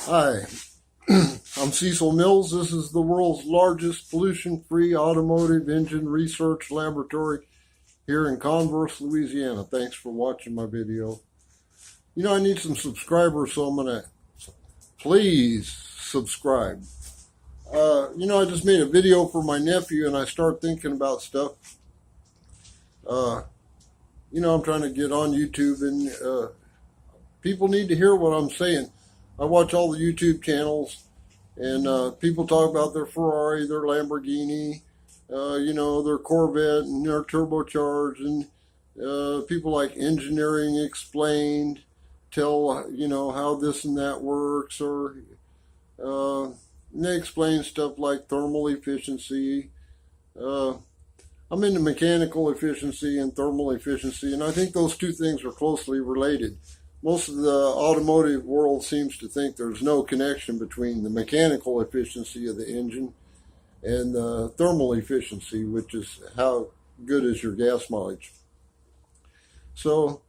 Hi, I'm Cecil Mills. This is the world's largest pollution-free automotive engine research laboratory here in Converse, Louisiana. Thanks for watching my video. I need some subscribers, so I'm going to please subscribe. I just made a video for my nephew and I start thinking about stuff. I'm trying to get on YouTube and people need to hear what I'm saying. I watch all the YouTube channels and people talk about their Ferrari, their Lamborghini, their Corvette and their turbocharged, and people like Engineering Explained tell, how this and that works, or they explain stuff like thermal efficiency. I'm into mechanical efficiency and thermal efficiency, and I think those two things are closely related. Most of the automotive world seems to think there's no connection between the mechanical efficiency of the engine and the thermal efficiency, which is how good is your gas mileage. So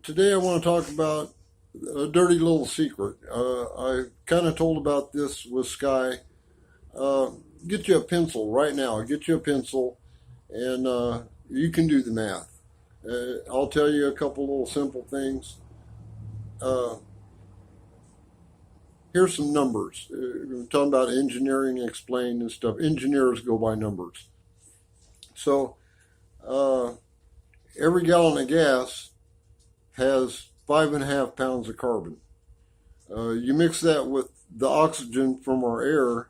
today I want to talk about a dirty little secret. I kind of told about this with Sky. Get you a pencil right now. Get you a pencil and you can do the math. I'll tell you a couple little simple things. Here's some numbers. We're talking about Engineering Explained and stuff. Engineers go by numbers. So every gallon of gas has 5.5 pounds of carbon. You mix that with the oxygen from our air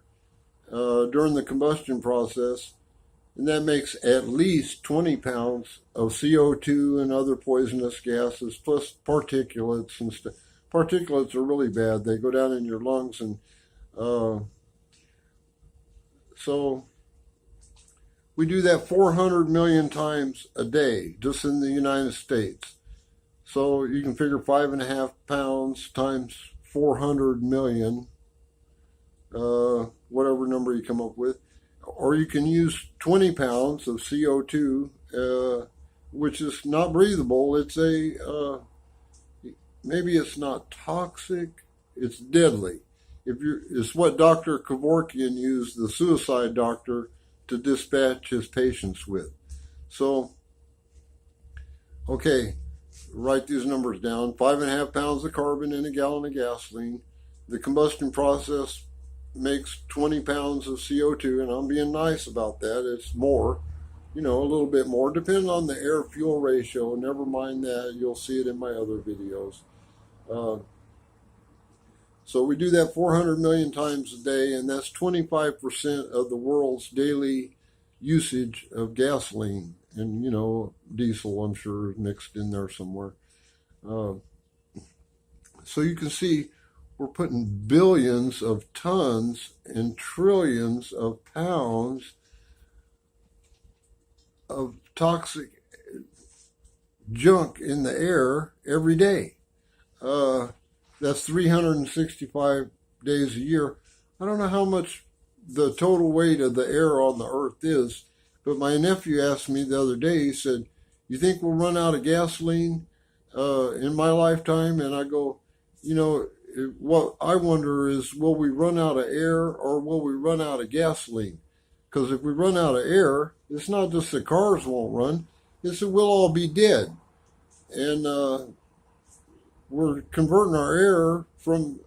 during the combustion process, and that makes at least 20 pounds of CO2 and other poisonous gases, plus particulates and stuff. Particulates are really bad. They go down in your lungs, and so we do that 400 million times a day just in the United States. So you can figure 5.5 pounds times 400 million, whatever number you come up with. Or you can use 20 pounds of CO2, which is not breathable. It's maybe it's not toxic, it's deadly. It's what Dr. Kevorkian used, the suicide doctor, to dispatch his patients with. So, okay, write these numbers down. 5.5 pounds of carbon in a gallon of gasoline. The combustion process makes 20 pounds of CO2, and I'm being nice about that. It's more, a little bit more, depending on the air-fuel ratio. Never mind that. You'll see it in my other videos. So we do that 400 million times a day, and that's 25% of the world's daily usage of gasoline. And, diesel, I'm sure, is mixed in there somewhere. So you can see we're putting billions of tons and trillions of pounds of toxic junk in the air every day. That's 365 days a year. I don't know how much the total weight of the air on the earth is, but my nephew asked me the other day, he said, "You think we'll run out of gasoline in my lifetime?" And I go, what I wonder is, will we run out of air or will we run out of gasoline? Because if we run out of air, it's not just the cars won't run, it's that we'll all be dead. And we're converting our air from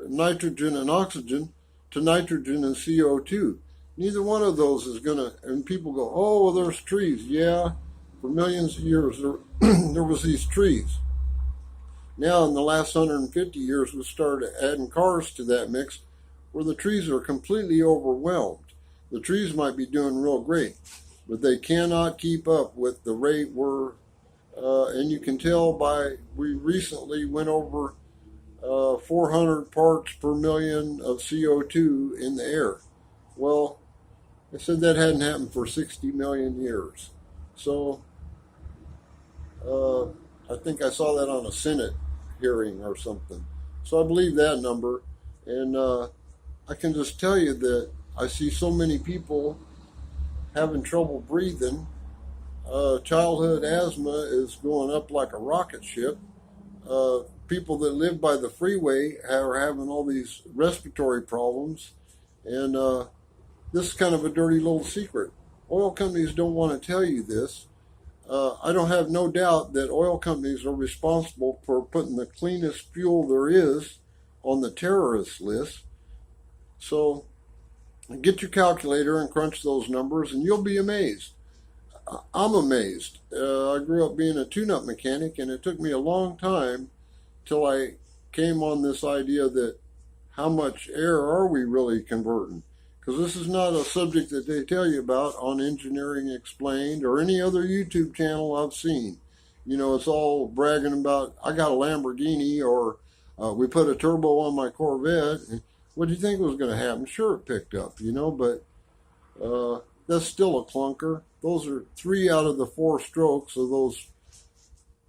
nitrogen and oxygen to nitrogen and CO2. Neither one of those is going to, and people go, "Oh, well, there's trees." Yeah, for millions of years there was these trees. Now, in the last 150 years, we started adding cars to that mix where the trees are completely overwhelmed. The trees might be doing real great, but they cannot keep up with the rate and you can tell we recently went over 400 parts per million of CO2 in the air. Well, I said that hadn't happened for 60 million years. So, I think I saw that on a Senate hearing or something. So I believe that number, and I can just tell you that I see so many people having trouble breathing. Childhood asthma is going up like a rocket ship. people that live by the freeway are having all these respiratory problems, and this is kind of a dirty little secret. Oil companies don't want to tell you this. I don't have no doubt that oil companies are responsible for putting the cleanest fuel there is on the terrorist list. So get your calculator and crunch those numbers, and you'll be amazed. I'm amazed. I grew up being a tune-up mechanic, and it took me a long time till I came on this idea that how much air are we really converting? Because this is not a subject that they tell you about on Engineering Explained or any other YouTube channel I've seen. You know, it's all bragging about, I got a Lamborghini, or we put a turbo on my Corvette. What do you think was going to happen? Sure, it picked up, you know, but that's still a clunker. Those are 3 out of the 4 strokes of those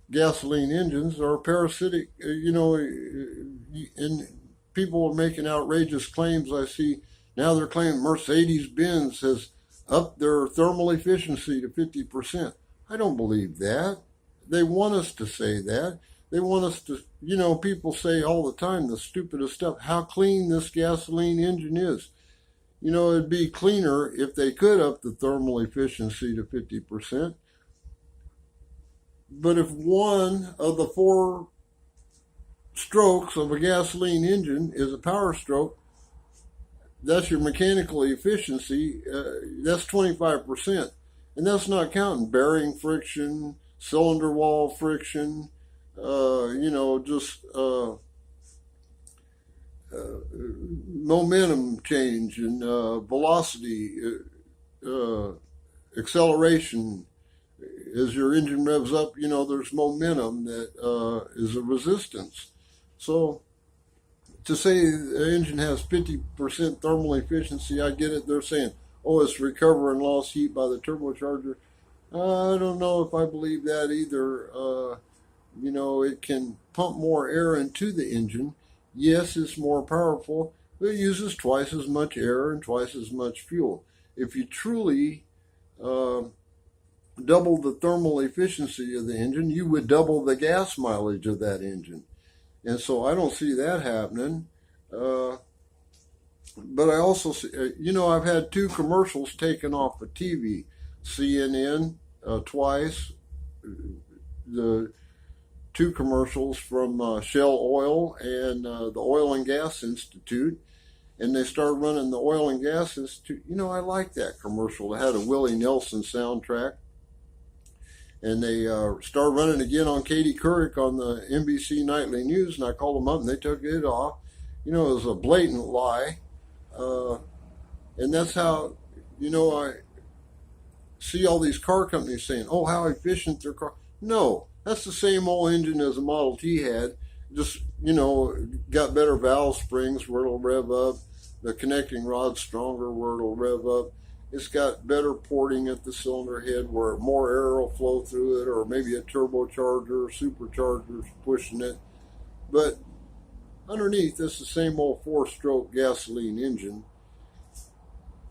gasoline engines are parasitic, you know, and people are making outrageous claims. I see now they're claiming Mercedes-Benz has upped their thermal efficiency to 50%. I don't believe that. They want us to say that. They want us to, you know, people say all the time the stupidest stuff, how clean this gasoline engine is. You know, it'd be cleaner if they could up the thermal efficiency to 50%. But if one of the 4 strokes of a gasoline engine is a power stroke, that's your mechanical efficiency, that's 25%. And that's not counting bearing friction, cylinder wall friction, you know, just momentum change and velocity, acceleration. As your engine revs up, you know, there's momentum that is a resistance. So to say the engine has 50% thermal efficiency, I get it. They're saying, oh, it's recovering lost heat by the turbocharger. I don't know if I believe that either. You know, it can pump more air into the engine. Yes, it's more powerful, but it uses twice as much air and twice as much fuel. If you truly double the thermal efficiency of the engine, you would double the gas mileage of that engine. And so I don't see that happening. But I also see, you know, I've had 2 commercials taken off of TV. CNN twice, the 2 commercials from Shell Oil and the Oil and Gas Institute. And they start running the Oil and Gas Institute. You know, I like that commercial. It had a Willie Nelson soundtrack. And they started running again on Katie Couric on the NBC Nightly News, and I called them up, and they took it off. You know, it was a blatant lie. And that's how, you know, I see all these car companies saying, oh, how efficient their car. No, that's the same old engine as a Model T had. Just, you know, got better valve springs where it'll rev up. The connecting rod's stronger where it'll rev up. It's got better porting at the cylinder head where more air will flow through it, or maybe a turbocharger or supercharger pushing it. But underneath, it's the same old 4-stroke gasoline engine.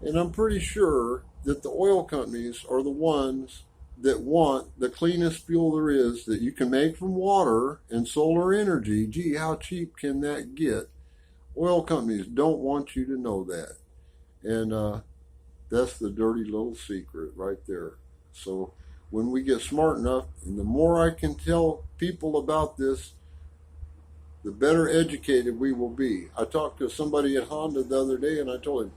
And I'm pretty sure that the oil companies are the ones that want the cleanest fuel there is that you can make from water and solar energy. Gee, how cheap can that get? Oil companies don't want you to know that. And that's the dirty little secret right there. So when we get smart enough, and the more I can tell people about this, the better educated we will be. I talked to somebody at Honda the other day, and I told him,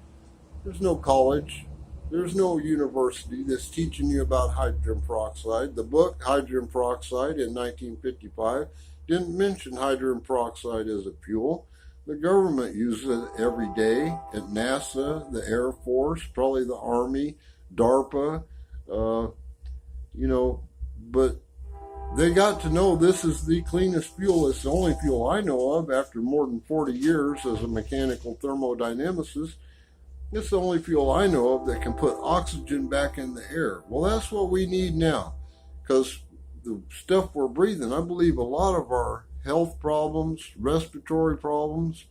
there's no college, there's no university that's teaching you about hydrogen peroxide. The book, Hydrogen Peroxide, in 1955, didn't mention hydrogen peroxide as a fuel. The government uses it every day at NASA, the Air Force, probably the Army, DARPA, you know, but they got to know this is the cleanest fuel. It's the only fuel I know of after more than 40 years as a mechanical thermodynamicist. It's the only fuel I know of that can put oxygen back in the air. Well, that's what we need now, because the stuff we're breathing, I believe a lot of our health problems, respiratory problems,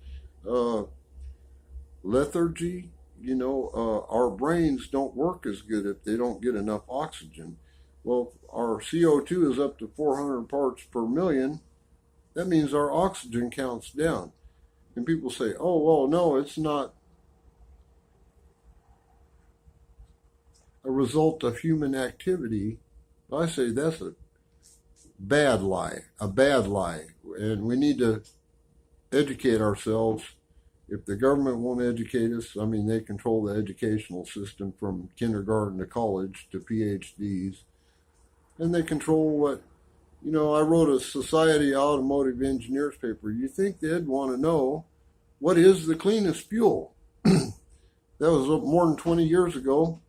lethargy, you know, our brains don't work as good if they don't get enough oxygen. Well, our CO2 is up to 400 parts per million. that means our oxygen count's down. And people say, oh, well, no, it's not a result of human activity. I say that's a bad lie, and we need to educate ourselves. If the government won't educate us, I mean, they control the educational system from kindergarten to college to PhDs, and they control what, I wrote a Society of Automotive Engineers paper. You think they'd want to know what is the cleanest fuel? That was more than 20 years ago,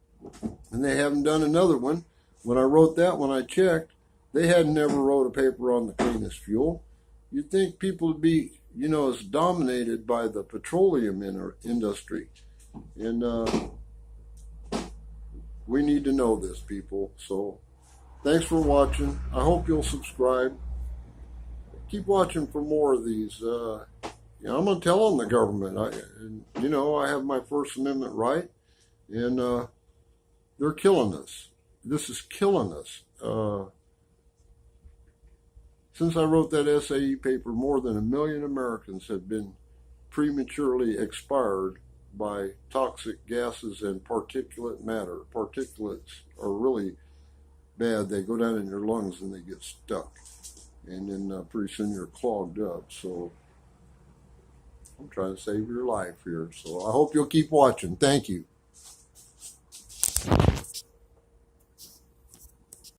and they haven't done another one. When I wrote that one, I checked. They had never wrote a paper on the cleanest fuel. You'd think people would be, as dominated by the petroleum industry. And we need to know this, people. So thanks for watching. I hope you'll subscribe. Keep watching for more of these. I'm going to tell on the government. I have my First Amendment right, and they're killing us. This is killing us. Since I wrote that SAE paper, more than 1 million Americans have been prematurely expired by toxic gases and particulate matter. Particulates are really bad. They go down in your lungs and they get stuck. And then pretty soon you're clogged up. So I'm trying to save your life here. So I hope you'll keep watching. Thank you.